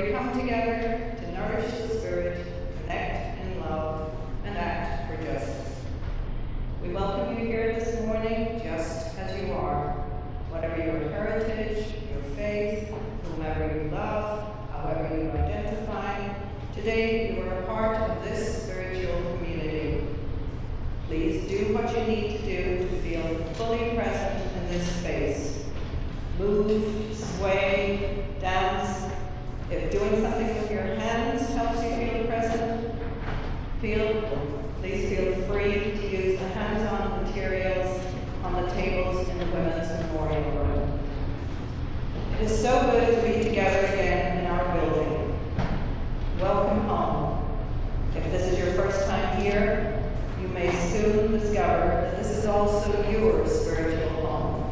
we come together to nourish the spirit, connect in love, and act for justice. We welcome you here this morning just as you are, whatever your heritage, your faith, whomever you love, however you identify. Today you are a part of this spiritual community. Please do what you need to do to feel fully present in this space. Move, sway, dance. If doing something with your hands helps you feel present, please feel free to use the hands-on materials on the tables in the Women's Memorial Room. It is so good to be together again in our building. Welcome home. If this is your first time here, you may soon discover that this is also your spiritual home.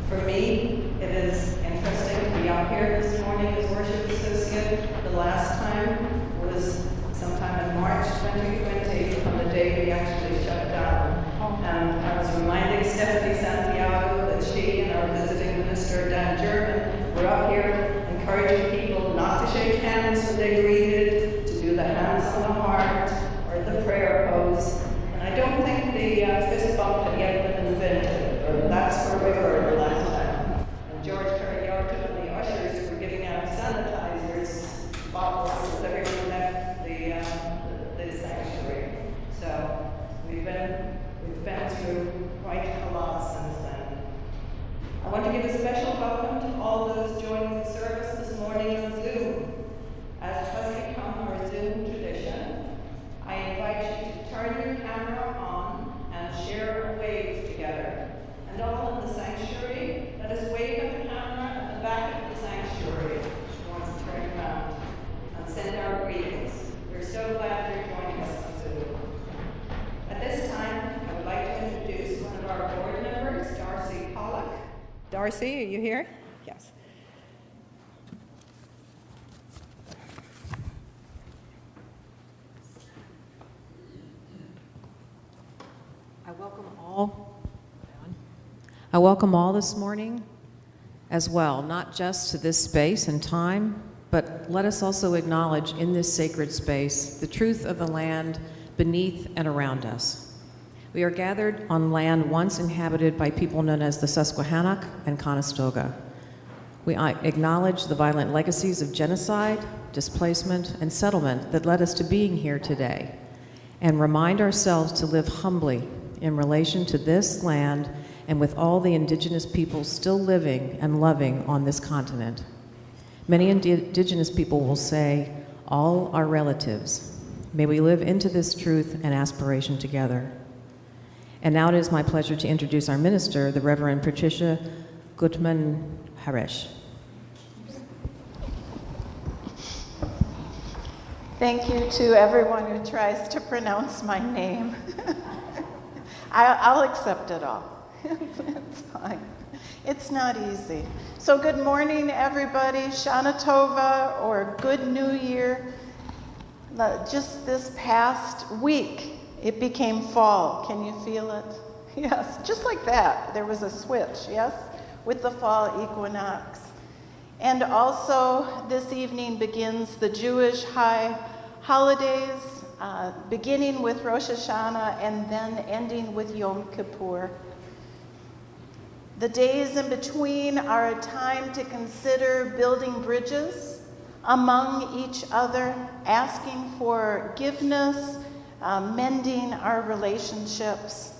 For me, it is interesting to be out here this morning as worship associate. The last time was sometime in March 2020, on the day we actually shut down. And I was reminding Stephanie Santiago that she and our visiting minister, Dan German, were up here encouraging people not to shake hands when they greeted, to do the hands on the heart or the prayer pose. And I don't think the fist bump had yet been invented, but that's where we were the last time. And George Karayoka and the ushers were giving out sanitizers, bottles, as everyone left the sanctuary. So we've been through quite a lot since then. I want to give a special welcome to all those joining the service this morning on Zoom. As has become our Zoom tradition, I invite you to turn your camera on and share a wave together. And all in the sanctuary, let us wave at the camera at the back of the sanctuary, which wants to turn around, and send our greetings. We're so glad you're joining us on Zoom. At this time, I would like to introduce one of our board members, Darcy Pollock. Darcy, are you here? Yes. I welcome all this morning as well, not just to this space and time, but let us also acknowledge in this sacred space the truth of the land beneath and around us. We are gathered on land once inhabited by people known as the Susquehannock and Conestoga. We acknowledge the violent legacies of genocide, displacement, and settlement that led us to being here today, and remind ourselves to live humbly in relation to this land and with all the indigenous peoples still living and loving on this continent. Many indigenous people will say, all are relatives. May we live into this truth and aspiration together. And now it is my pleasure to introduce our minister, the Reverend Patricia Haresch. Thank you to everyone who tries to pronounce my name. I'll accept it all. It's fine. It's not easy. So good morning, everybody. Shana Tova, or Good New Year. Just this past week, it became fall. Can you feel it? Yes, just like that. There was a switch, yes, with the fall equinox. And also, this evening begins the Jewish high holidays, beginning with Rosh Hashana and then ending with Yom Kippur. The days in between are a time to consider building bridges among each other, asking for forgiveness, mending our relationships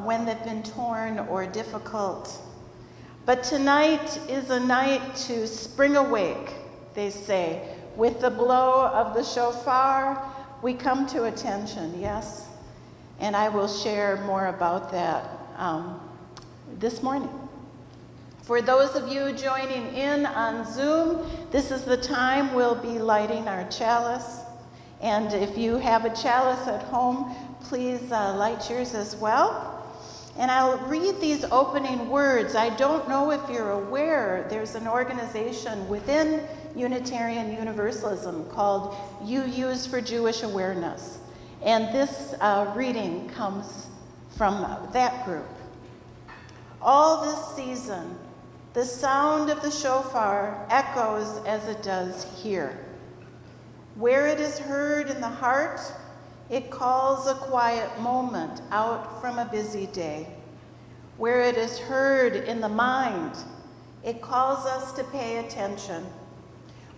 when they've been torn or difficult. But tonight is a night to spring awake, they say. With the blow of the shofar, we come to attention, yes? And I will share more about that this morning. For those of you joining in on Zoom, this is the time we'll be lighting our chalice. And if you have a chalice at home, please light yours as well. And I'll read these opening words. I don't know if you're aware, there's an organization within Unitarian Universalism called UUs for Jewish Awareness. And this reading comes from that group. All this season, the The sound of the shofar echoes as it does here. Where it is heard in the heart, it calls a quiet moment out from a busy day. Where it is heard in the mind, it calls us to pay attention.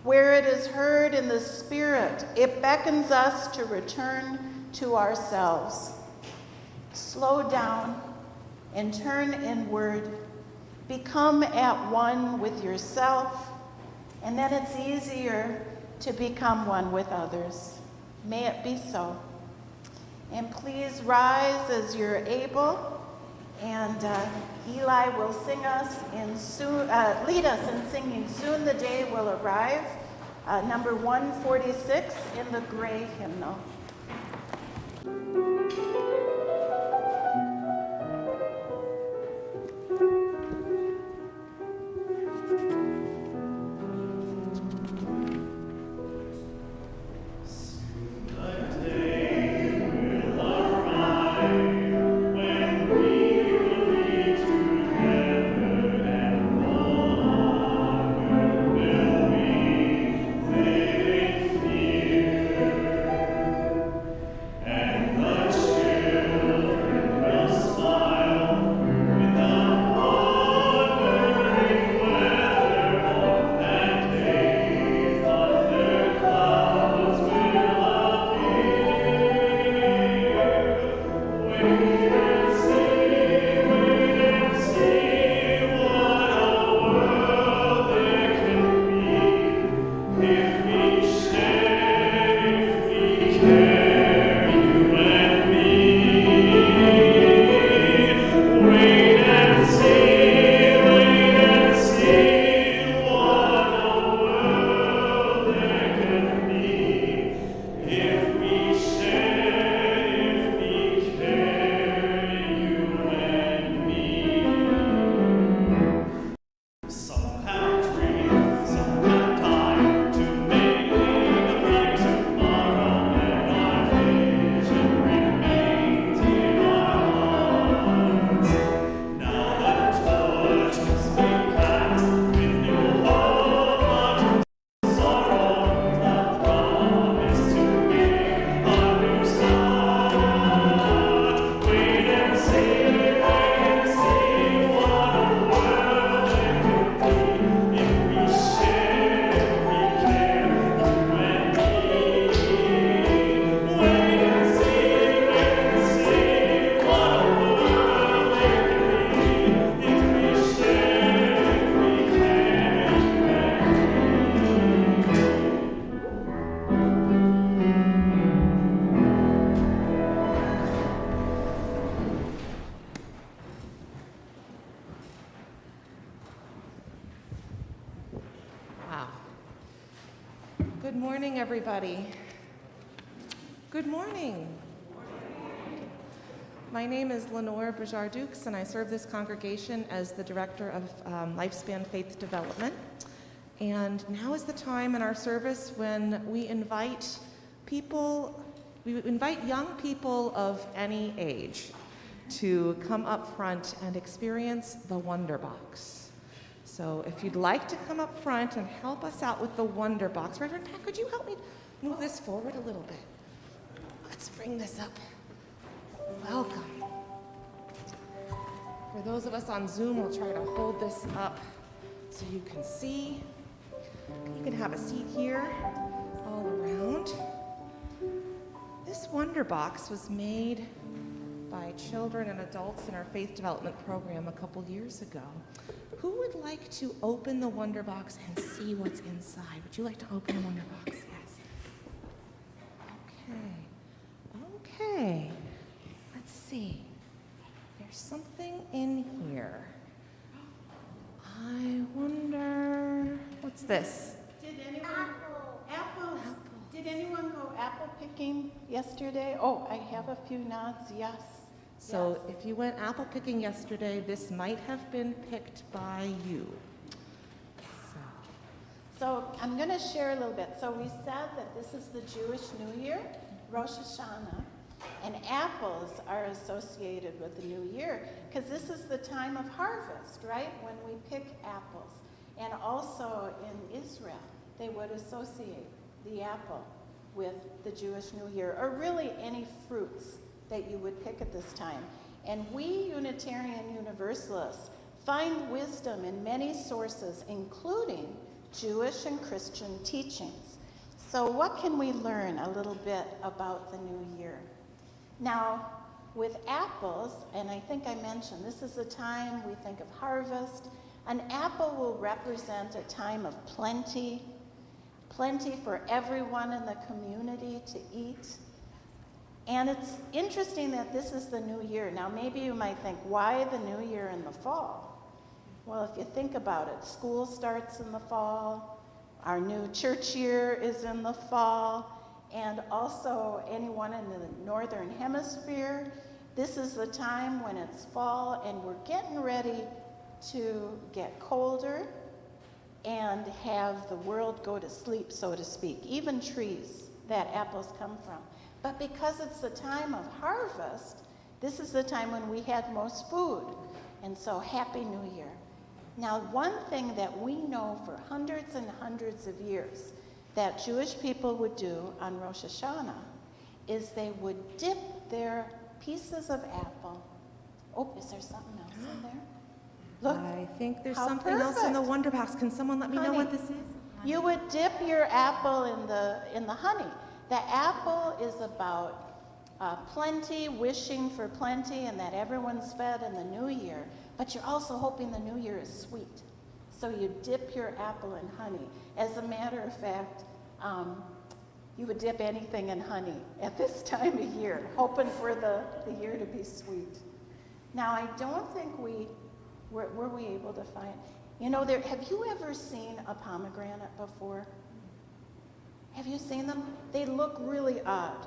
Where it is heard in the spirit, it beckons us to return to ourselves. Slow down and turn inward. Become at one with yourself, and then it's easier to become one with others. May it be so. And please rise as you're able, and Eli will lead us in singing "Soon the Day Will Arrive," number 146 in the gray hymnal. Good morning, everybody. Good morning. My name is Lenore Brijard-Dukes, and I serve this congregation as the Director of Lifespan Faith Development. And now is the time in our service when we invite young people of any age to come up front and experience the Wonder Box. So if you'd like to come up front and help us out with the Wonder Box, Reverend Pat, could you help me move this forward a little bit? Let's bring this up. Welcome. For those of us on Zoom, we'll try to hold this up so you can see. You can have a seat here all around. This Wonder Box was made by children and adults in our faith development program a couple years ago. Who would like to open the Wonder Box and see what's inside? Would you like to open the Wonder Box? Yes. Okay. Let's see. There's something in here. I wonder, what's this? Did anyone? Apples. Did anyone go apple picking yesterday? Oh, I have a few nods, yes. So if you went apple picking yesterday, this might have been picked by you. So I'm going to share a little bit. So we said that this is the Jewish New Year, Rosh Hashana, And apples are associated with the new year because this is the time of harvest, right? When we pick apples. And also in Israel, they would associate the apple with the Jewish New Year, or really any fruits that you would pick at this time. And we Unitarian Universalists find wisdom in many sources, including Jewish and Christian teachings. So what can we learn a little bit about the new year? Now, with apples, and I think I mentioned, this is a time we think of harvest. An apple will represent a time of plenty for everyone in the community to eat. And it's interesting that this is the new year. Now, maybe you might think, why the new year in the fall? Well, if you think about it, school starts in the fall, our new church year is in the fall, and also anyone in the northern hemisphere, this is the time when it's fall and we're getting ready to get colder and have the world go to sleep, so to speak, even trees that apples come from. But because it's the time of harvest, this is the time when we had most food. And so, Happy New Year. Now, one thing that we know for hundreds and hundreds of years that Jewish people would do on Rosh Hashana is they would dip their pieces of apple. Oh, is there something else in there? Look, I think there's how something else in the perfect. Wonder Box. Can someone let me know Honey. what this is? You would dip your apple in the honey. The apple is about plenty, wishing for plenty, and that everyone's fed in the new year. But you're also hoping the new year is sweet. So you dip your apple in honey. As a matter of fact, you would dip anything in honey at this time of year, hoping for the year to be sweet. Now, I don't think were we able to find, have you ever seen a pomegranate before? Have you seen them? They look really odd.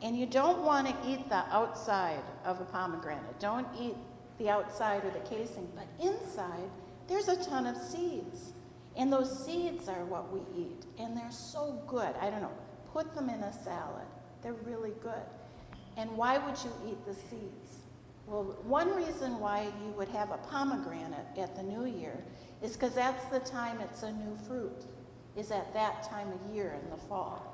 And you don't want to eat the outside of a pomegranate. Don't eat the outside or the casing, but inside, there's a ton of seeds. And those seeds are what we eat. And they're so good. I don't know, put them in a salad. They're really good. And why would you eat the seeds? Well, one reason why you would have a pomegranate at the new year is because that's the time it's a new fruit, is at that time of year in the fall.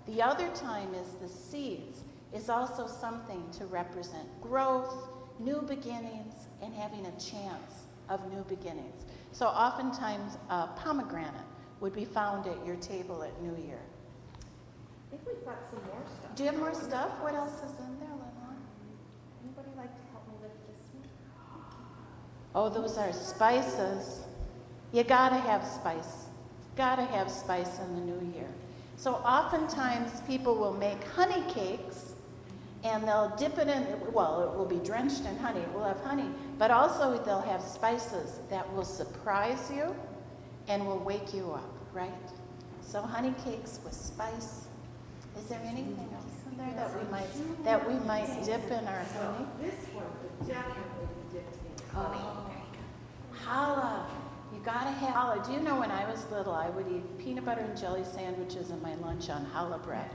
The other time is the seeds is also something to represent growth, new beginnings, and having a chance of new beginnings. So oftentimes a pomegranate would be found at your table at New Year. I think we've got some more stuff. Do you have more stuff? What else is in there, Lenore? Anybody like to help me lift this one? Oh, those are spices. You gotta have spice. Gotta have spice in the new year. So oftentimes people will make honey cakes and they'll dip it in, well, it will be drenched in honey, it will have honey, but also they'll have spices that will surprise you and will wake you up, right? So honey cakes with spice. Is there anything else in there that we might dip in our honey? This one would definitely be dipped in honey. Challah. You gotta have challah. Do you know when I was little, I would eat peanut butter and jelly sandwiches in my lunch on challah bread.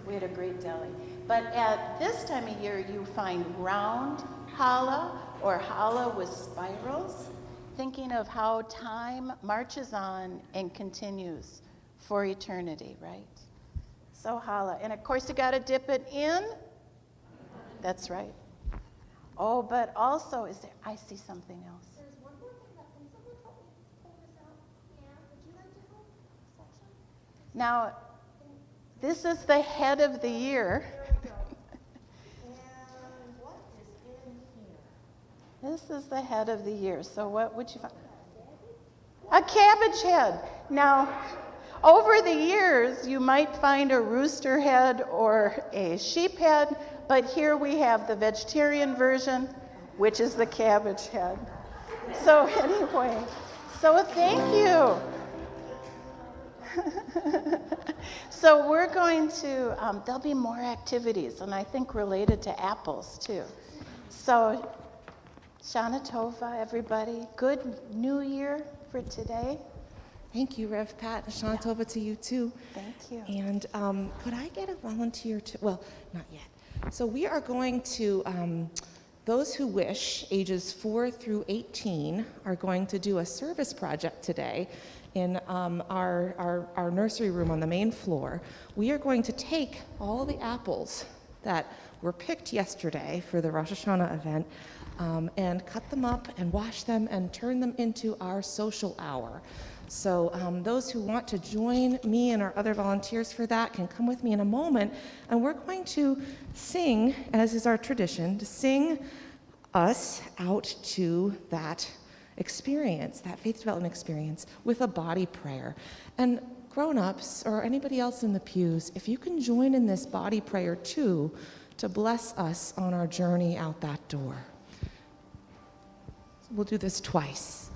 We had a great deli. But at this time of year, you find round challah or challah with spirals, thinking of how time marches on and continues for eternity, right? So challah. And of course, you gotta dip it in. That's right. Oh, but also, I see something else. There's one more thing that can someone help me pull this out? Yeah, would you like to help? Section? Now, this is the head of the year. There we go. And what is in here? This is the head of the year. So what would you find? A cabbage head. Now, over the years, you might find a rooster head or a sheep head, but here we have the vegetarian version, which is the cabbage head. So anyway, so thank you. So we're going to, there'll be more activities, and I think related to apples too. So Shana Tova, everybody. Good New Year for today. Thank you, Rev Pat. Shana Tova to you too. Thank you. And could I get a volunteer to, well, not yet, So we are going to, those who wish, ages 4 through 18, are going to do a service project today in our nursery room on the main floor. We are going to take all the apples that were picked yesterday for the Rosh Hashana event and cut them up and wash them and turn them into our social hour. So those who want to join me and our other volunteers for that can come with me in a moment, and we're going to sing, as is our tradition, to sing us out to that experience, that faith development experience, with a body prayer. And grown-ups or anybody else in the pews, if you can join in this body prayer too, to bless us on our journey out that door. So we'll do this twice.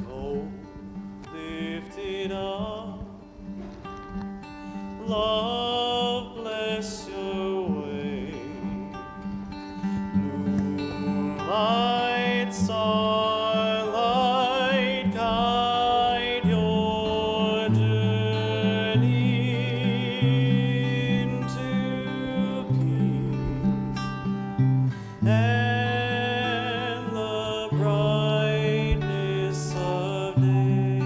Go, lift it up, love bless your way, moonlight, starlight, guide your journey into peace and the brightness of day.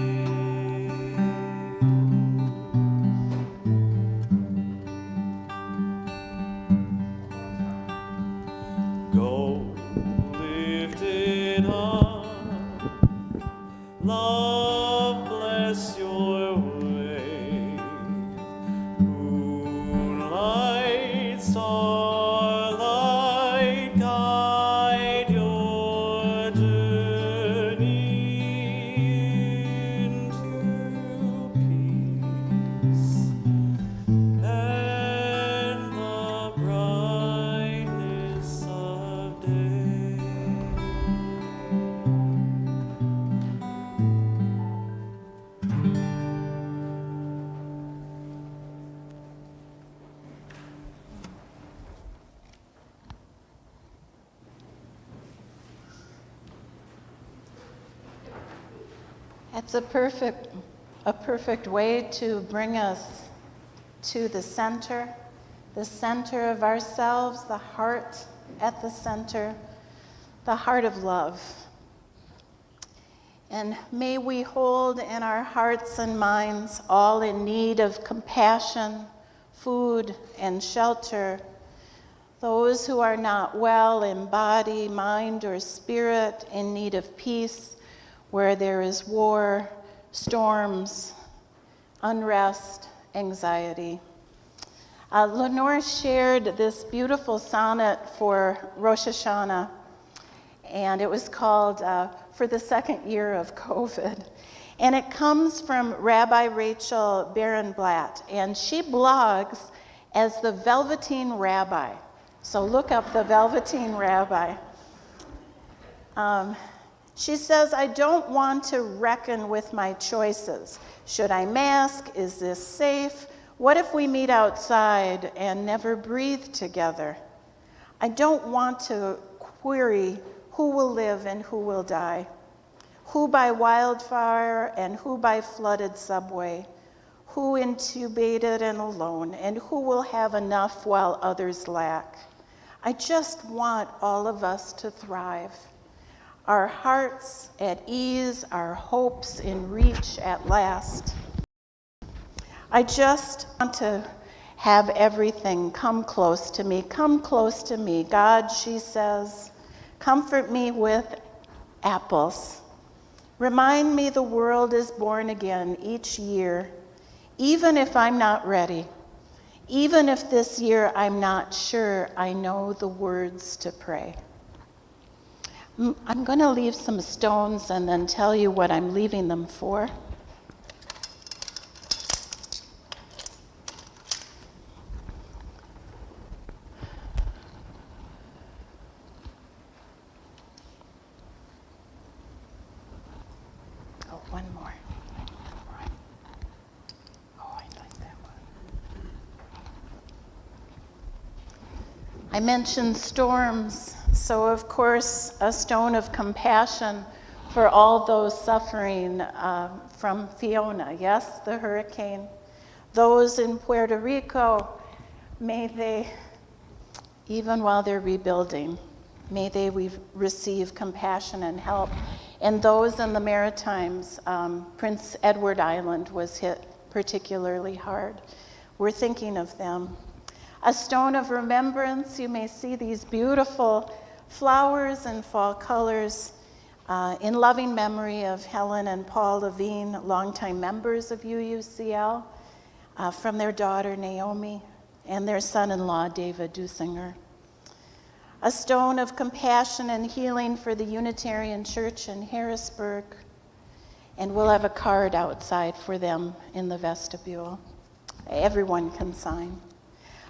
Go, lift it up, love bless your way, moonlight, starlight, guide your journey into peace and the brightness of day. It's a perfect way to bring us to the center of ourselves, the heart at the center, the heart of love. And may we hold in our hearts and minds all in need of compassion, food, and shelter, those who are not well in body, mind, or spirit, in need of peace, where there is war, storms, unrest, anxiety. Lenore shared this beautiful sonnet for Rosh Hashana, and it was called For the Second Year of COVID. And it comes from Rabbi Rachel Barenblatt, and she blogs as the Velveteen Rabbi. So look up the Velveteen Rabbi. She says, I don't want to reckon with my choices. Should I mask? Is this safe? What if we meet outside and never breathe together? I don't want to query who will live and who will die, who by wildfire and who by flooded subway, who intubated and alone, and who will have enough while others lack. I just want all of us to thrive. Our hearts at ease, our hopes in reach at last. I just want to have everything come close to me. Come close to me. God, she says, comfort me with apples. Remind me the world is born again each year, even if I'm not ready. Even if this year I'm not sure I know the words to pray. I'm going to leave some stones and then tell you what I'm leaving them for. Oh, one more. Oh, I like that one. I mentioned storms. So, of course, a stone of compassion for all those suffering from Fiona, yes, the hurricane. Those in Puerto Rico, may they, even while they're rebuilding, may they receive compassion and help. And those in the Maritimes, Prince Edward Island was hit particularly hard. We're thinking of them. A stone of remembrance, you may see these beautiful flowers and fall colors in loving memory of Helen and Paul Levine, longtime members of UUCL, from their daughter Naomi and their son-in-law David Dusinger. A stone of compassion and healing for the Unitarian Church in Harrisburg, and we'll have a card outside for them in the vestibule. Everyone can sign.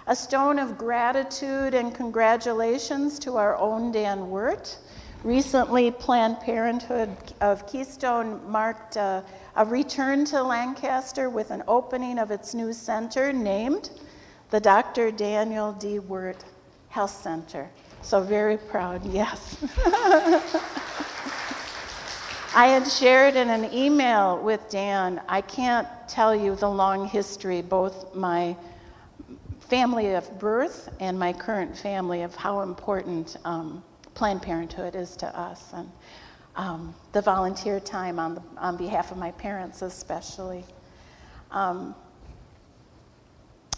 A stone of gratitude and congratulations to our own Dan Wirt. Recently, Planned Parenthood of Keystone marked a return to Lancaster with an opening of its new center named the Dr. Daniel D. Wirt Health Center. So very proud, yes. I had shared in an email with Dan, I can't tell you the long history, both my family of birth and my current family, of how important Planned Parenthood is to us, and the volunteer time on behalf of my parents especially.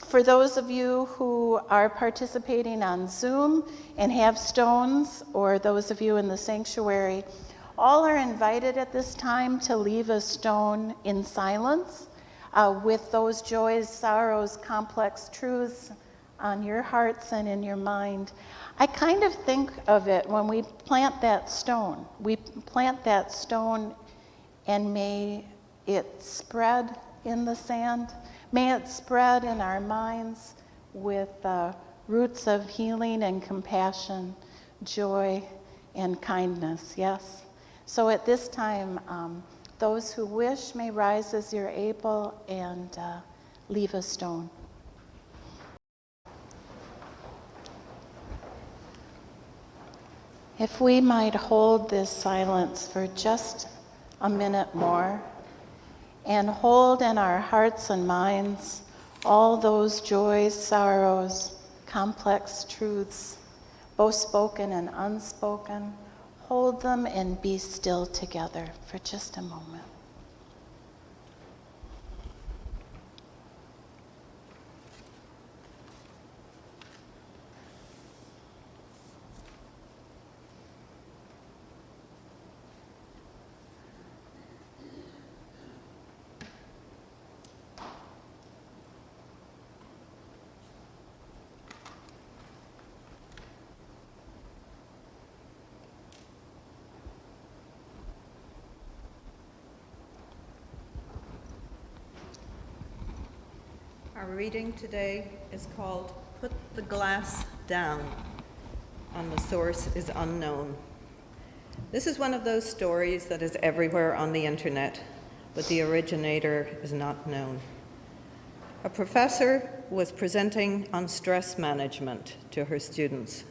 For those of you who are participating on Zoom and have stones, or those of you in the sanctuary, all are invited at this time to leave a stone in silence with those joys, sorrows, complex truths on your hearts and in your mind. I kind of think of it when we plant that stone. We plant that stone, and may it spread in the sand. May it spread in our minds with roots of healing and compassion, joy and kindness, yes? So at this time, those who wish may rise as you're able and leave a stone. If we might hold this silence for just a minute more, and hold in our hearts and minds all those joys, sorrows, complex truths, both spoken and unspoken. Hold them and be still together for just a moment. Our reading today is called Put the Glass Down, and the source is unknown. This is one of those stories that is everywhere on the internet, but the originator is not known. A professor was presenting on stress management to her students.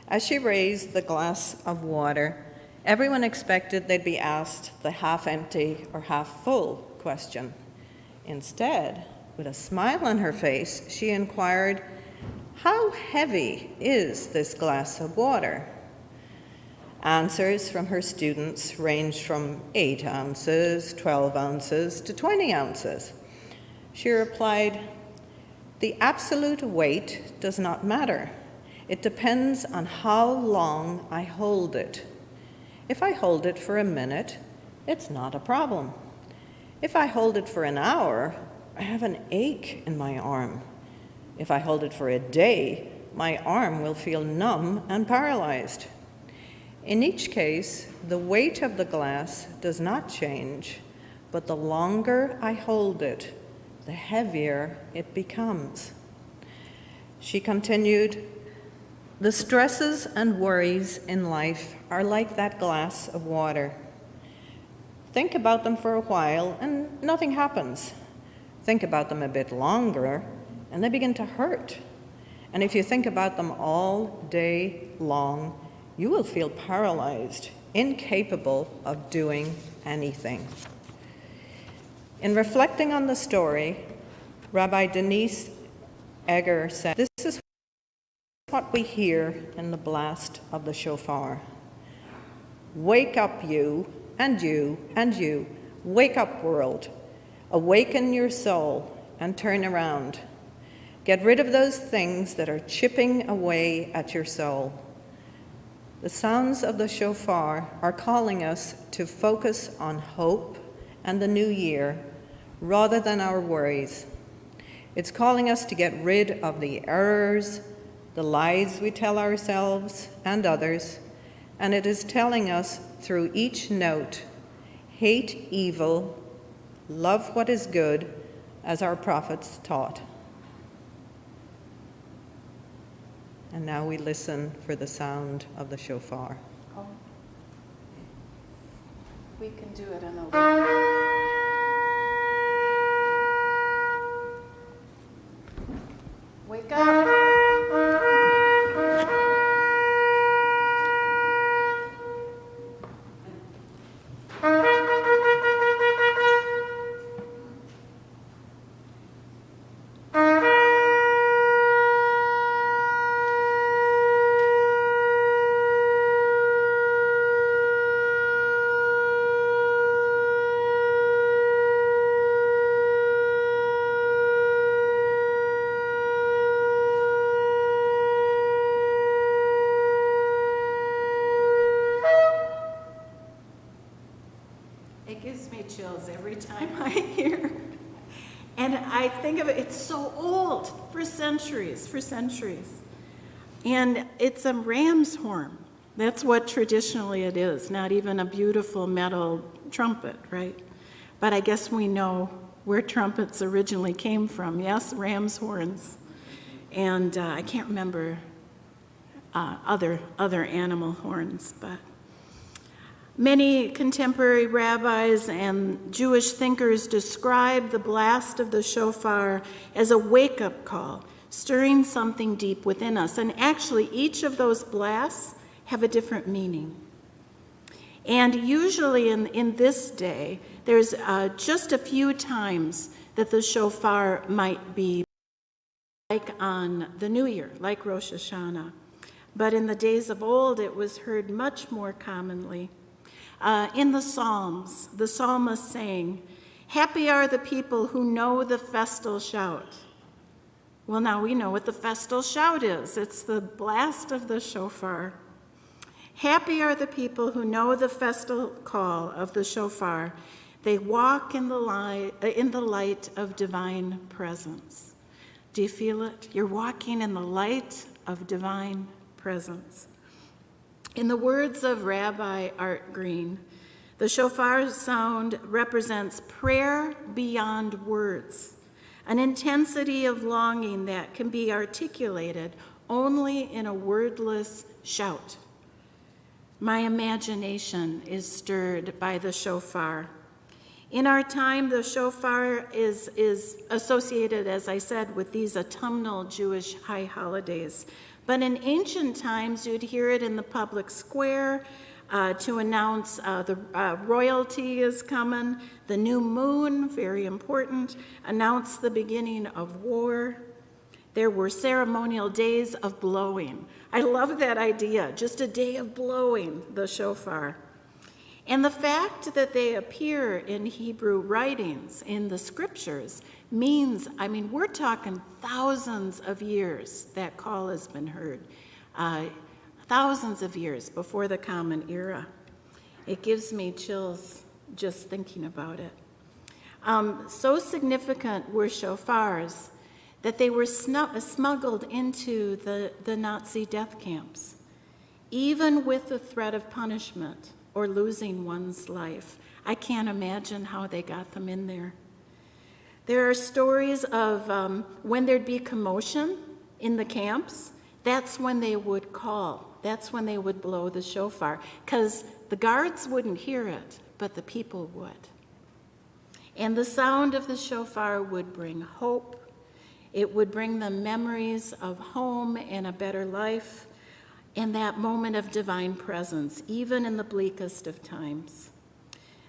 As she raised the glass of water, everyone expected they'd be asked the half-empty or half-full question. Instead, with a smile on her face, she inquired, "How heavy is this glass of water?" Answers from her students ranged from 8 ounces, 12 ounces, to 20 ounces. She replied, "The absolute weight does not matter. It depends on how long I hold it. If I hold it for a minute, it's not a problem. If I hold it for an hour, I have an ache in my arm. If I hold it for a day, my arm will feel numb and paralyzed. In each case, the weight of the glass does not change, but the longer I hold it, the heavier it becomes." She continued, "The stresses and worries in life are like that glass of water. Think about them for a while and nothing happens. Think about them a bit longer, and they begin to hurt. And if you think about them all day long, you will feel paralyzed, incapable of doing anything." In reflecting on the story, Rabbi Denise Egger said, "This is what we hear in the blast of the shofar. Wake up, you, and you, and you. Wake up, world. Awaken your soul and turn around. Get rid of those things that are chipping away at your soul." The sounds of the shofar are calling us to focus on hope and the new year rather than our worries. It's calling us to get rid of the errors, the lies we tell ourselves and others, and it is telling us through each note, hate evil, love what is good, as our prophets taught. And now we listen for the sound of the shofar. Oh. We can do it in a little. Wake up. It gives me chills every time I hear. And I think of it, it's so old, for centuries. And it's a ram's horn. That's what traditionally it is, not even a beautiful metal trumpet, right? But I guess we know where trumpets originally came from. Yes, ram's horns. And I can't remember other animal horns, but many contemporary rabbis and Jewish thinkers describe the blast of the shofar as a wake-up call, stirring something deep within us. And actually, each of those blasts have a different meaning. And usually in this day, there's just a few times that the shofar might be like on the New Year, like Rosh Hashana. But in the days of old, it was heard much more commonly. In the Psalms, the psalmist saying, "Happy are the people who know the festal shout." Well, now we know what the festal shout is. It's the blast of the shofar. Happy are the people who know the festal call of the shofar. They walk in the light of divine presence. Do you feel it? You're walking in the light of divine presence. In the words of Rabbi Art Green, the shofar sound represents prayer beyond words, an intensity of longing that can be articulated only in a wordless shout. My imagination is stirred by the shofar. In our time, the shofar is associated, as I said, with these autumnal Jewish high holidays. But in ancient times, you'd hear it in the public square to announce the royalty is coming. The new moon, very important, announced the beginning of war. There were ceremonial days of blowing. I love that idea, just a day of blowing the shofar. And the fact that they appear in Hebrew writings, in the scriptures, means, we're talking thousands of years that call has been heard. Thousands of years before the Common Era. It gives me chills just thinking about it. So significant were shofars that they were smuggled into the Nazi death camps, even with the threat of punishment or losing one's life. I can't imagine how they got them in there. There are stories of when there'd be commotion in the camps, that's when they would call. That's when they would blow the shofar, because the guards wouldn't hear it, but the people would. And the sound of the shofar would bring hope. It would bring them memories of home and a better life, and that moment of divine presence, even in the bleakest of times.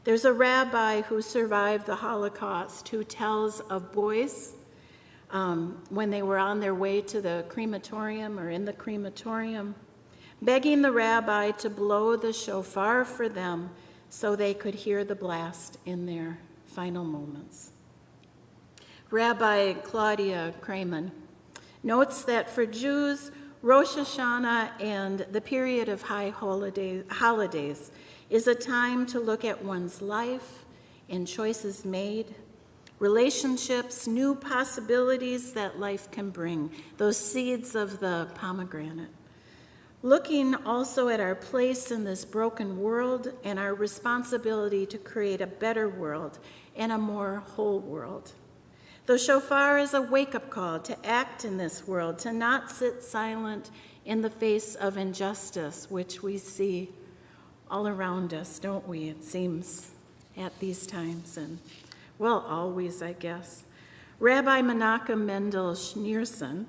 There's a rabbi who survived the Holocaust who tells of boys when they were on their way to the crematorium or in the crematorium, begging the rabbi to blow the shofar for them so they could hear the blast in their final moments. Rabbi Claudia Kramen notes that for Jews, Rosh Hashana and the period of high holidays is a time to look at one's life and choices made, relationships, new possibilities that life can bring, those seeds of the pomegranate. Looking also at our place in this broken world and our responsibility to create a better world and a more whole world. The shofar is a wake-up call to act in this world, to not sit silent in the face of injustice, which we see all around us, don't we? It seems at these times, and well, always, I guess. Rabbi Menachem Mendel Schneerson,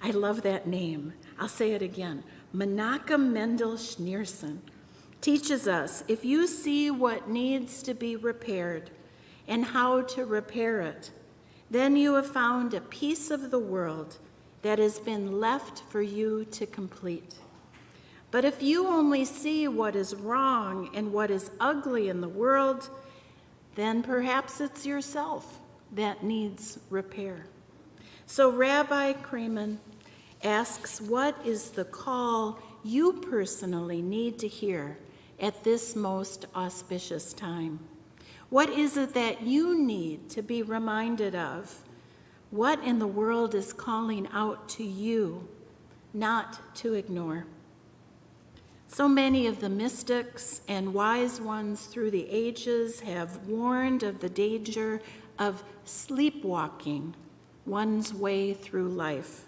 I love that name. I'll say it again. Menachem Mendel Schneerson teaches us, if you see what needs to be repaired and how to repair it, then you have found a piece of the world that has been left for you to complete. But if you only see what is wrong and what is ugly in the world, then perhaps it's yourself that needs repair. So Rabbi Kramen asks, what is the call you personally need to hear at this most auspicious time? What is it that you need to be reminded of? What in the world is calling out to you not to ignore? So many of the mystics and wise ones through the ages have warned of the danger of sleepwalking one's way through life.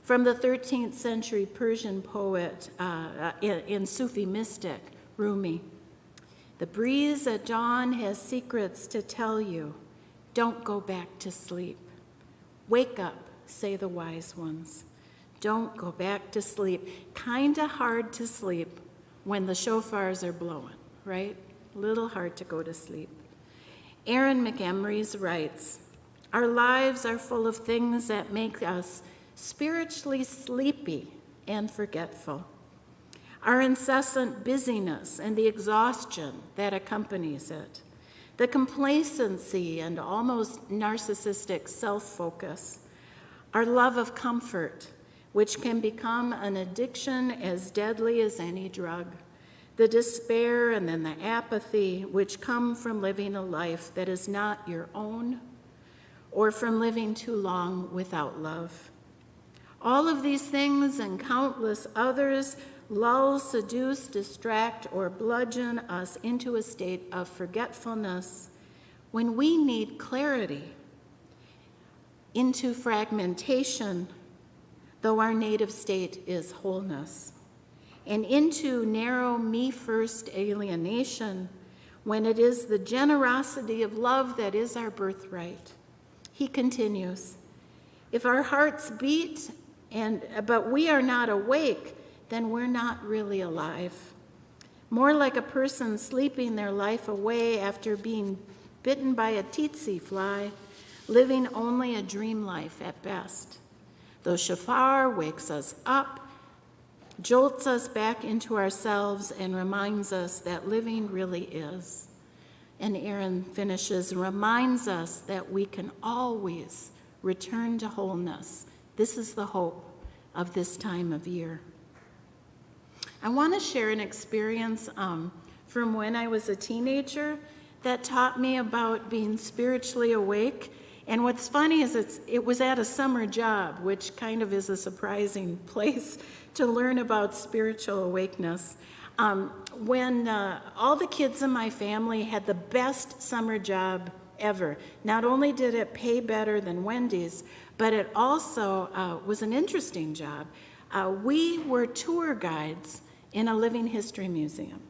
From the 13th century Persian poet and Sufi mystic, Rumi, the breeze at dawn has secrets to tell you. Don't go back to sleep. Wake up, say the wise ones. Don't go back to sleep. Kinda hard to sleep when the shofars are blowing, right? A little hard to go to sleep. Aaron McEmrys writes, our lives are full of things that make us spiritually sleepy and forgetful. Our incessant busyness and the exhaustion that accompanies it, the complacency and almost narcissistic self-focus, our love of comfort, which can become an addiction as deadly as any drug, the despair and then the apathy which come from living a life that is not your own or from living too long without love. All of these things and countless others lull, seduce, distract, or bludgeon us into a state of forgetfulness when we need clarity, into fragmentation, though our native state is wholeness, and into narrow me-first alienation when it is the generosity of love that is our birthright. He continues, if our hearts beat but we are not awake, then we're not really alive. More like a person sleeping their life away after being bitten by a tsetse fly, living only a dream life at best. The shofar wakes us up, jolts us back into ourselves, and reminds us that living really is. And Aaron finishes, reminds us that we can always return to wholeness. This is the hope of this time of year. I want to share an experience from when I was a teenager that taught me about being spiritually awake. And what's funny is it was at a summer job, which kind of is a surprising place to learn about spiritual awakeness. When all the kids in my family had the best summer job ever. Not only did it pay better than Wendy's, but it also was an interesting job. We were tour guides in a living history museum,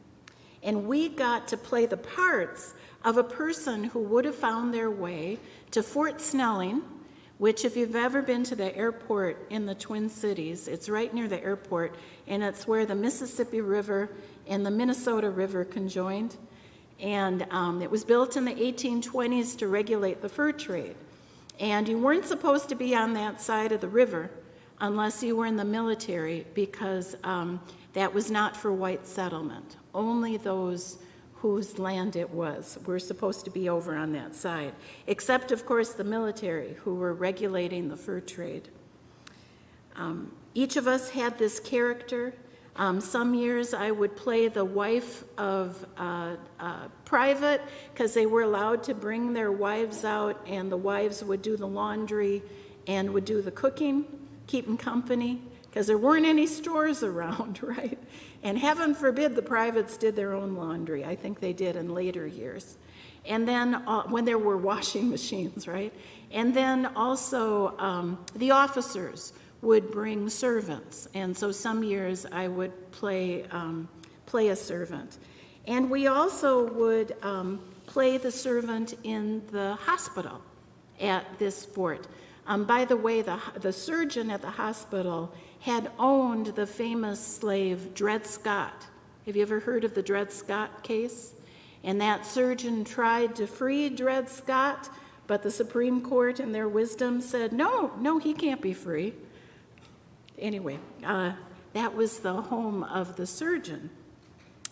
and we got to play the parts of a person who would have found their way to Fort Snelling, which if you've ever been to the airport in the Twin Cities, it's right near the airport, and it's where the Mississippi River and the Minnesota River conjoined. And it was built in the 1820s to regulate the fur trade. And you weren't supposed to be on that side of the river unless you were in the military, because that was not for white settlement. Only those whose land it was were supposed to be over on that side, except, of course, the military, who were regulating the fur trade. Each of us had this character. Some years I would play the wife of private, because they were allowed to bring their wives out, and the wives would do the laundry and would do the cooking, keep them company, because there weren't any stores around, right? And heaven forbid the privates did their own laundry. I think they did in later years. And then when there were washing machines, right? And then also the officers would bring servants. And so some years I would play a servant. And we also would play the servant in the hospital at this fort. By the way, the surgeon at the hospital had owned the famous slave Dred Scott. Have you ever heard of the Dred Scott case? And that surgeon tried to free Dred Scott, but the Supreme Court in their wisdom said, no, he can't be free. Anyway, that was the home of the surgeon.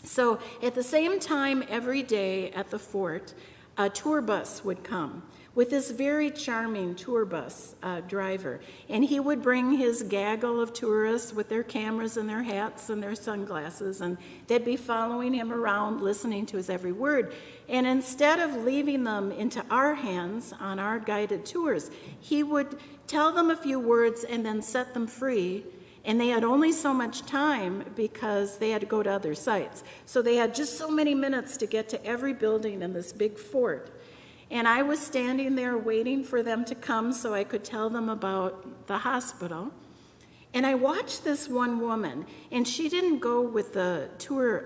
So at the same time every day at the fort, a tour bus would come with this very charming tour bus driver. And he would bring his gaggle of tourists with their cameras and their hats and their sunglasses, and they'd be following him around, listening to his every word. And instead of leaving them into our hands on our guided tours, he would tell them a few words and then set them free. And they had only so much time because they had to go to other sites. So they had just so many minutes to get to every building in this big fort. And I was standing there waiting for them to come so I could tell them about the hospital. And I watched this one woman, and she didn't go with the tour,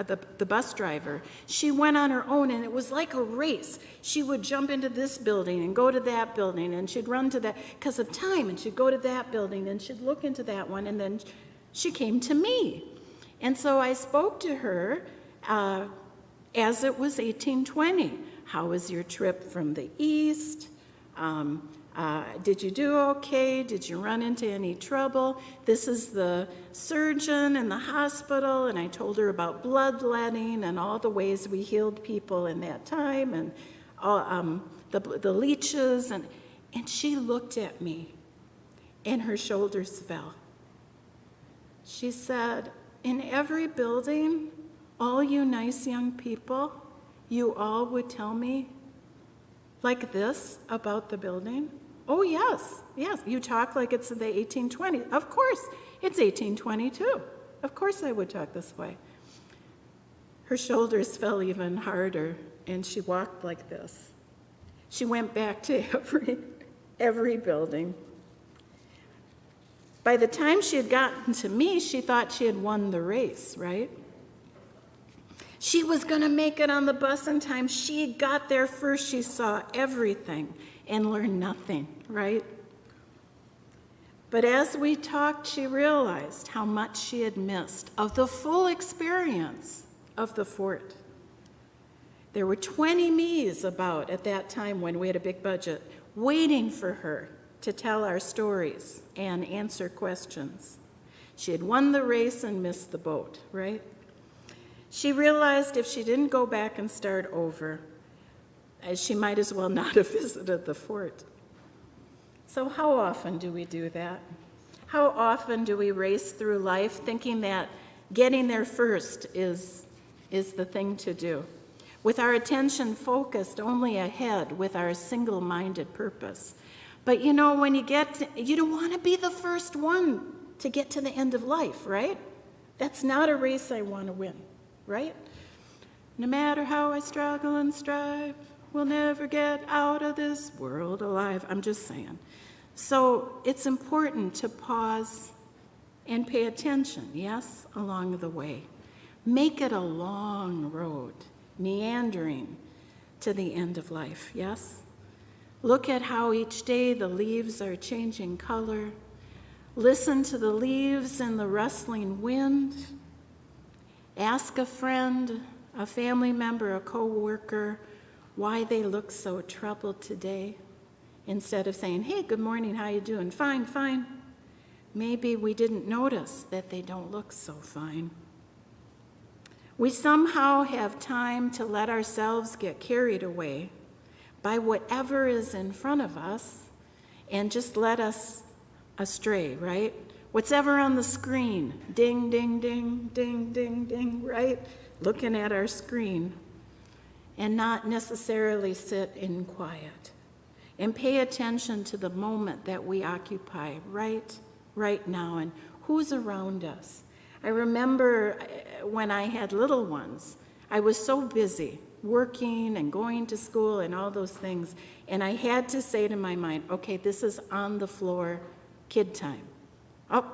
the bus driver. She went on her own, and it was like a race. She would jump into this building and go to that building, and she'd run to that because of time, and she'd go to that building, and she'd look into that one, and then she came to me. And so I spoke to her as it was 1820. How was your trip from the east? Did you do okay? Did you run into any trouble? This is the surgeon in the hospital, and I told her about bloodletting and all the ways we healed people in that time, and the leeches, and she looked at me, and her shoulders fell. She said, "In every building, all you nice young people, you all would tell me like this about the building?" "Oh, yes, you talk like it's the 1820s. Of course, it's 1822. Of course I would talk this way." Her shoulders fell even harder, and she walked like this. She went back to every building. By the time she had gotten to me, she thought she had won the race, right? She was going to make it on the bus in time. She got there first. She saw everything and learned nothing, right? But as we talked, she realized how much she had missed of the full experience of the fort. There were 20 me's about at that time when we had a big budget, waiting for her to tell our stories and answer questions. She had won the race and missed the boat, right? She realized if she didn't go back and start over, she might as well not have visited the fort. So how often do we do that? How often do we race through life thinking that getting there first is the thing to do, with our attention focused only ahead with our single-minded purpose? But you know, when you don't want to be the first one to get to the end of life, right? That's not a race I want to win. Right? No matter how I struggle and strive, we'll never get out of this world alive. I'm just saying. So it's important to pause and pay attention, yes, along the way. Make it a long road, meandering to the end of life, yes? Look at how each day the leaves are changing color. Listen to the leaves and the rustling wind. Ask a friend, a family member, a co-worker, why they look so troubled today. Instead of saying, hey, good morning, how you doing? Fine, fine. Maybe we didn't notice that they don't look so fine. We somehow have time to let ourselves get carried away by whatever is in front of us and just let us astray, right? What's ever on the screen, ding, ding, ding, ding, ding, ding, right? Looking at our screen and not necessarily sit in quiet and pay attention to the moment that we occupy right now and who's around us. I remember when I had little ones, I was so busy working and going to school and all those things, and I had to say to my mind, okay, this is on the floor kid time. Oh,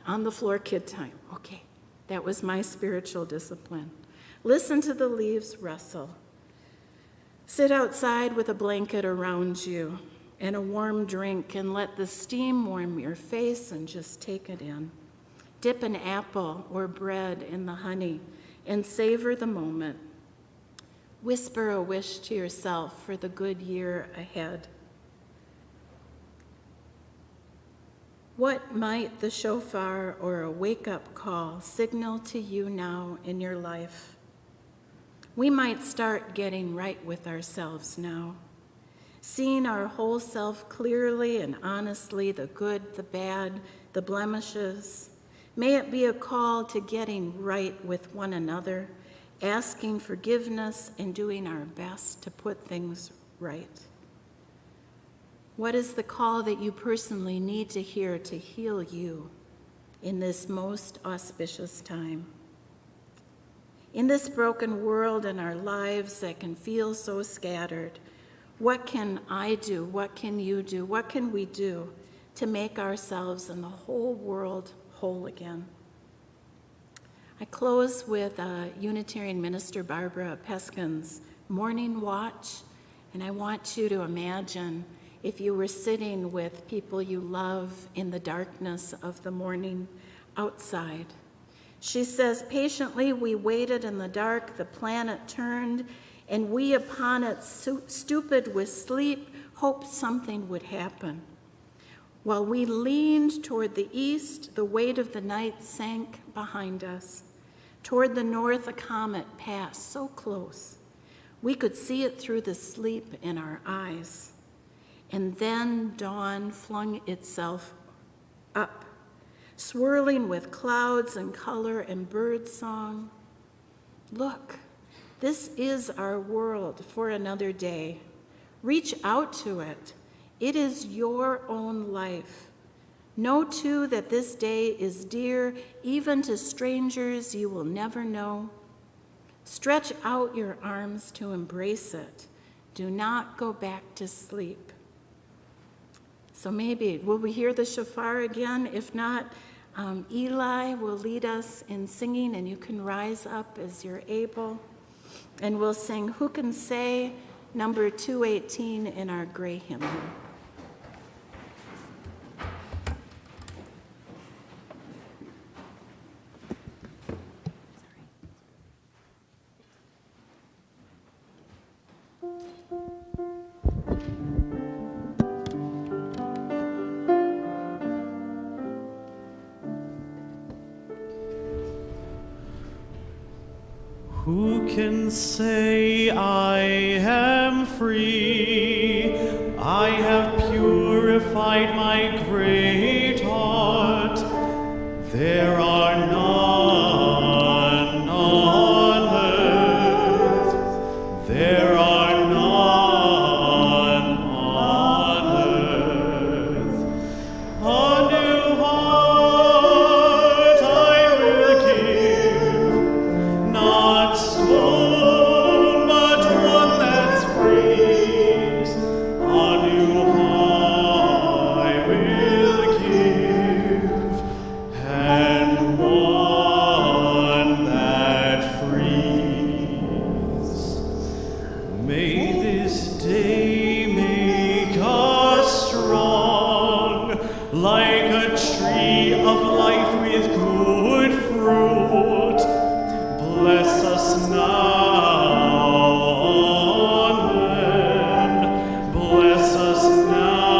on the floor kid time. Okay, that was my spiritual discipline. Listen to the leaves rustle. Sit outside with a blanket around you and a warm drink and let the steam warm your face and just take it in. Dip an apple or bread in the honey and savor the moment. Whisper a wish to yourself for the good year ahead. What might the shofar or a wake-up call signal to you now in your life? We might start getting right with ourselves now, seeing our whole self clearly and honestly, the good, the bad, the blemishes. May it be a call to getting right with one another, asking forgiveness and doing our best to put things right. What is the call that you personally need to hear to heal you in this most auspicious time? In this broken world and our lives that can feel so scattered, what can I do? What can you do? What can we do to make ourselves and the whole world whole again? I close with Unitarian minister Barbara Peskin's morning watch, and I want you to imagine if you were sitting with people you love in the darkness of the morning outside. She says, patiently we waited in the dark, the planet turned, and we upon it, stupid with sleep, hoped something would happen. While we leaned toward the east, the weight of the night sank behind us. Toward the north, a comet passed so close. We could see it through the sleep in our eyes. And then dawn flung itself up, swirling with clouds and color and bird song. Look, this is our world for another day. Reach out to it. It is your own life. Know, too, that this day is dear, even to strangers you will never know. Stretch out your arms to embrace it. Do not go back to sleep. So maybe, will we hear the shofar again? If not, Eli will lead us in singing, and you can rise up as you're able. And we'll sing Who Can Say, number 218 in our gray hymnal. Who can say I am free? I have purified my great heart. There are none on earth. There are none on earth. A new heart I will give, not stone, but one that's free. A new heart I will give, and one that frees. May this day make us strong, like a tree of life with good fruit. Bless us now, amen. Bless us now.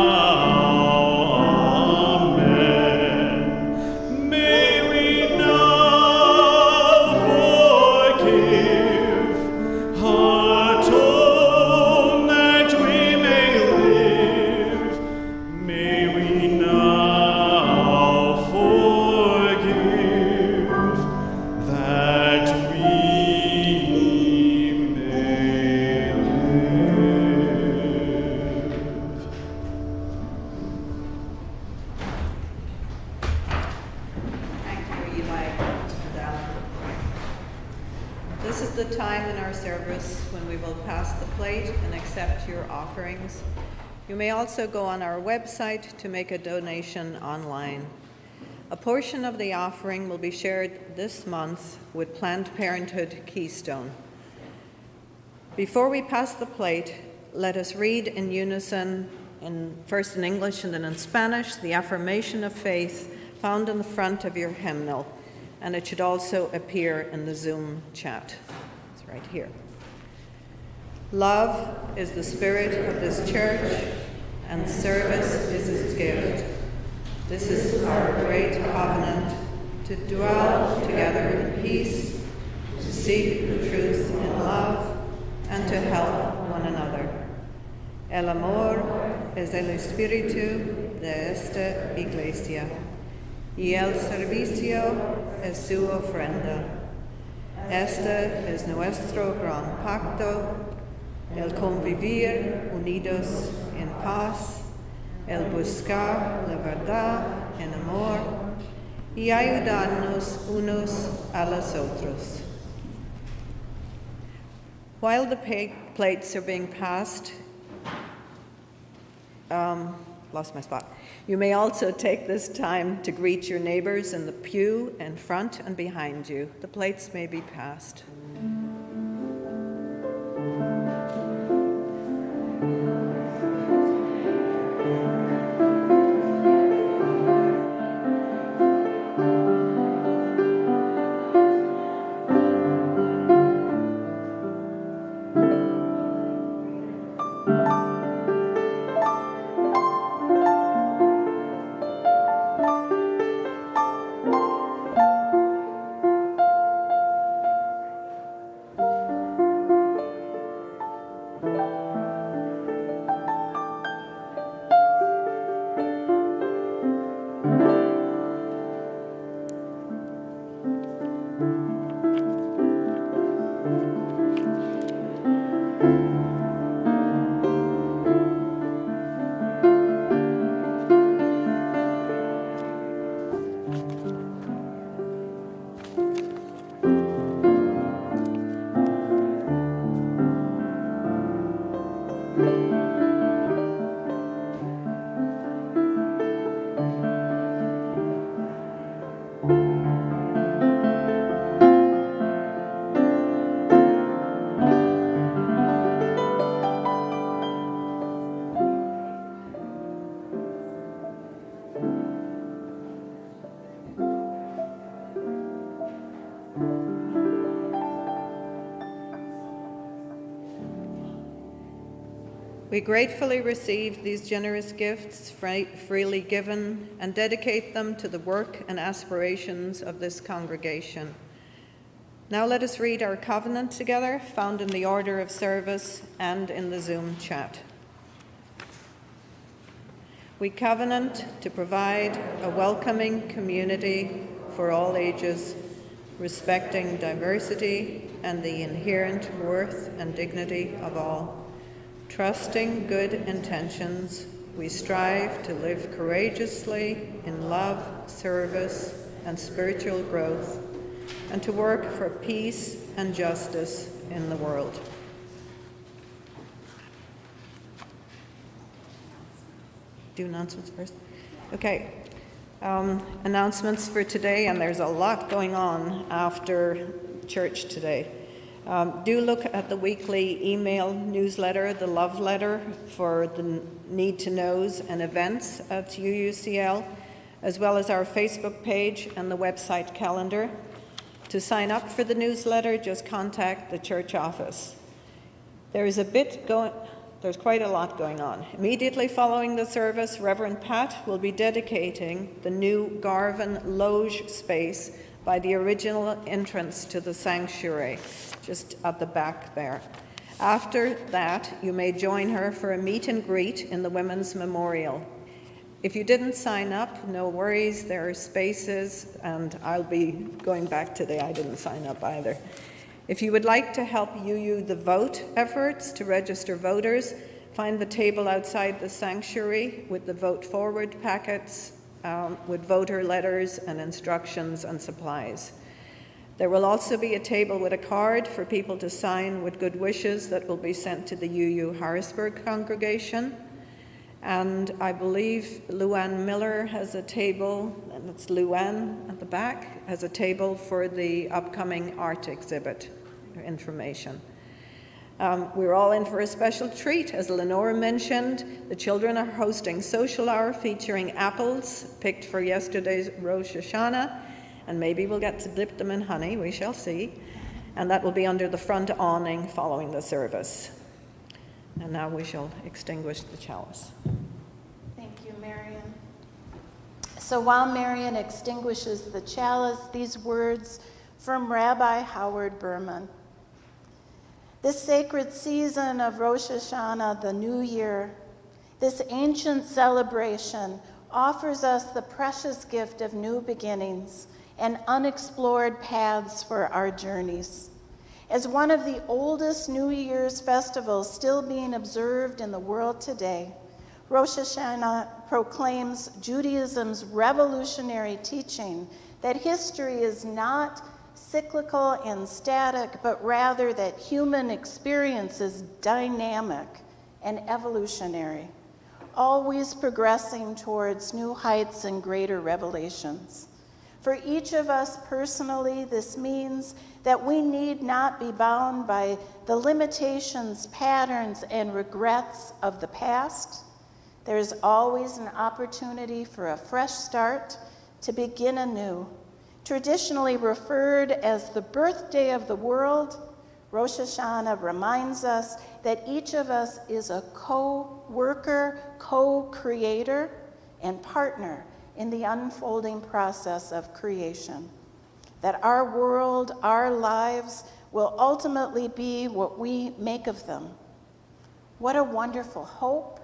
the time in our service when we will pass the plate and accept your offerings. You may also go on our website to make a donation online. A portion of the offering will be shared this month with Planned Parenthood Keystone. Before we pass the plate, let us read in unison, first in English and then in Spanish, the affirmation of faith found in the front of your hymnal, and it should also appear in the Zoom chat. It's right here. Love is the spirit of this church, and service is its gift. This is our great covenant, to dwell together in peace, to seek the truth in love, and to help one another. El amor es el espíritu de esta iglesia, y el servicio es su ofrenda. Este es nuestro gran pacto, el convivir unidos en paz, el buscar la verdad en amor y ayudarnos unos a los otros. While the plates are being passed, lost my spot. You may also take this time to greet your neighbors in the pew in front and behind you. The plates may be passed. We gratefully receive these generous gifts freely given and dedicate them to the work and aspirations of this congregation. Now let us read our covenant together, found in the order of service and in the Zoom chat. We covenant to provide a welcoming community for all ages, respecting diversity and the inherent worth and dignity of all. Trusting good intentions, we strive to live courageously in love, service, and spiritual growth, and to work for peace and justice in the world. Do announcements first? Okay. Announcements for today, and there's a lot going on after church today. Do look at the weekly email newsletter, the Love Letter, for the need-to-knows and events at UUCL, as well as our Facebook page and the website calendar. To sign up for the newsletter, just contact the church office. There's quite a lot going on. Immediately following the service, Reverend Pat will be dedicating the new Garvin Loge space by the original entrance to the sanctuary, just at the back there. After that, you may join her for a meet and greet in the Women's Memorial. If you didn't sign up, no worries, there are spaces, and I'll be going back today. I didn't sign up either. If you would like to help UU the Vote efforts to register voters, find the table outside the sanctuary with the Vote Forward packets with voter letters and instructions and supplies. There will also be a table with a card for people to sign with good wishes that will be sent to the UU Harrisburg congregation. And I believe Luann Miller has a table, and it's Luann at the back, has a table for the upcoming art exhibit information. We're all in for a special treat. As Lenora mentioned, the children are hosting social hour featuring apples picked for yesterday's Rosh Hashana, and maybe we'll get to dip them in honey, we shall see. And that will be under the front awning following the service. And now we shall extinguish the chalice. Thank you, Marion. So while Marion extinguishes the chalice, these words from Rabbi Howard Berman. This sacred season of Rosh Hashana, the New Year, this ancient celebration offers us the precious gift of new beginnings and unexplored paths for our journeys. As one of the oldest New Year's festivals still being observed in the world today, Rosh Hashanah proclaims Judaism's revolutionary teaching that history is not cyclical and static, but rather that human experience is dynamic and evolutionary, always progressing towards new heights and greater revelations. For each of us personally, this means that we need not be bound by the limitations, patterns, and regrets of the past. There is always an opportunity for a fresh start to begin anew. Traditionally referred as the birthday of the world, Rosh Hashanah reminds us that each of us is a co-worker, co-creator, and partner in the unfolding process of creation. That our world, our lives, will ultimately be what we make of them. What a wonderful hope,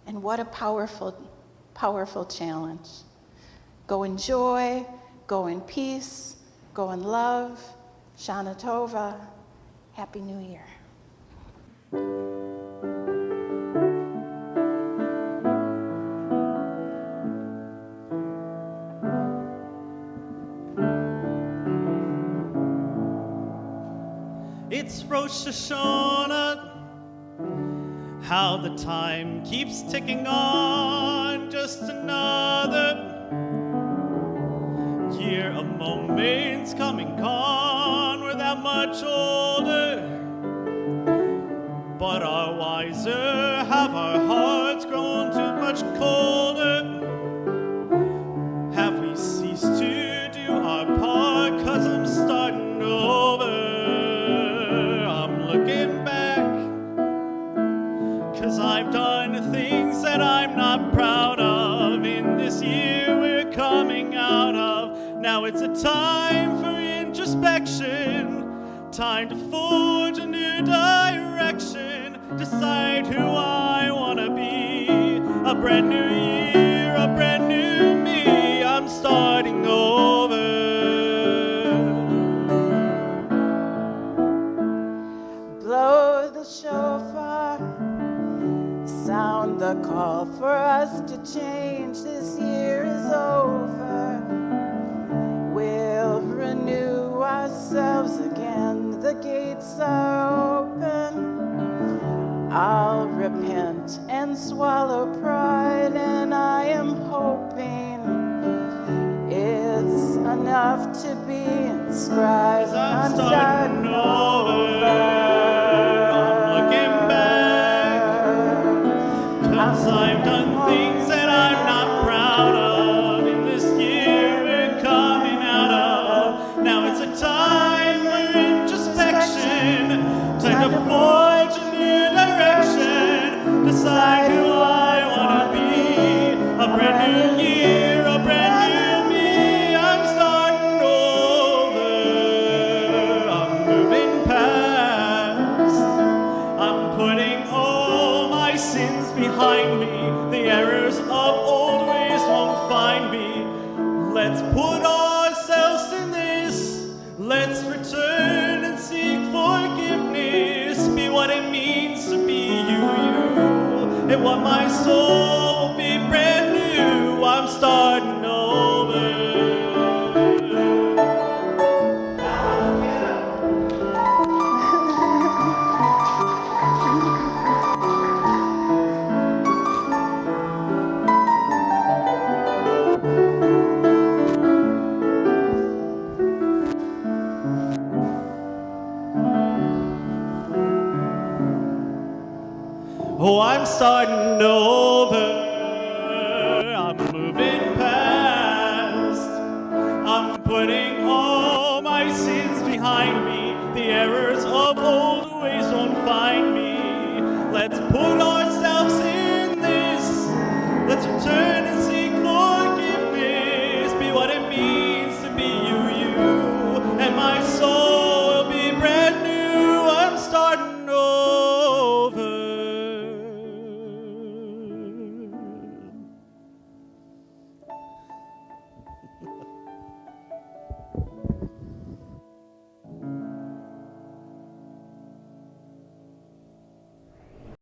and what a powerful, powerful challenge. Go in joy, go in peace, go in love. Shana Tova. Happy New Year. It's Rosh Hashana, how the time keeps ticking on, just another year of moments coming gone. We're that much older, but are wiser. Have our hearts grown too much colder? Have we ceased to do our part? 'Cause I'm starting over. I'm looking back, 'cause I've done things that I'm not proud of in this year we're coming out of. Now it's a time for introspection, time to forge a new direction, decide who I want to be. A brand new year, a brand new me, I'm starting over. Blow the shofar, sound the call for us to change. This year is over. We'll renew ourselves again. The gates are open. I'll repent and swallow pride, and I am hoping it's enough to be inscribed. I'm starting over. I'm looking back, 'cause I've done things that I'm not proud of in this year we're coming out of. Now it's a time for introspection, time to forge a new direction, decide who I want to be. A brand new year, a brand new me, I'm starting over. I'm moving past, I'm putting all my sins behind me. The errors of old ways won't find me. Let's put ourselves in this. Let's return and seek forgiveness. Be what it means to be you. And what my soul will be brand new. I'm starting over. Oh, I'm starting over. I'm moving past. I'm putting all my sins behind me. The errors of old ways won't find me. Let's put on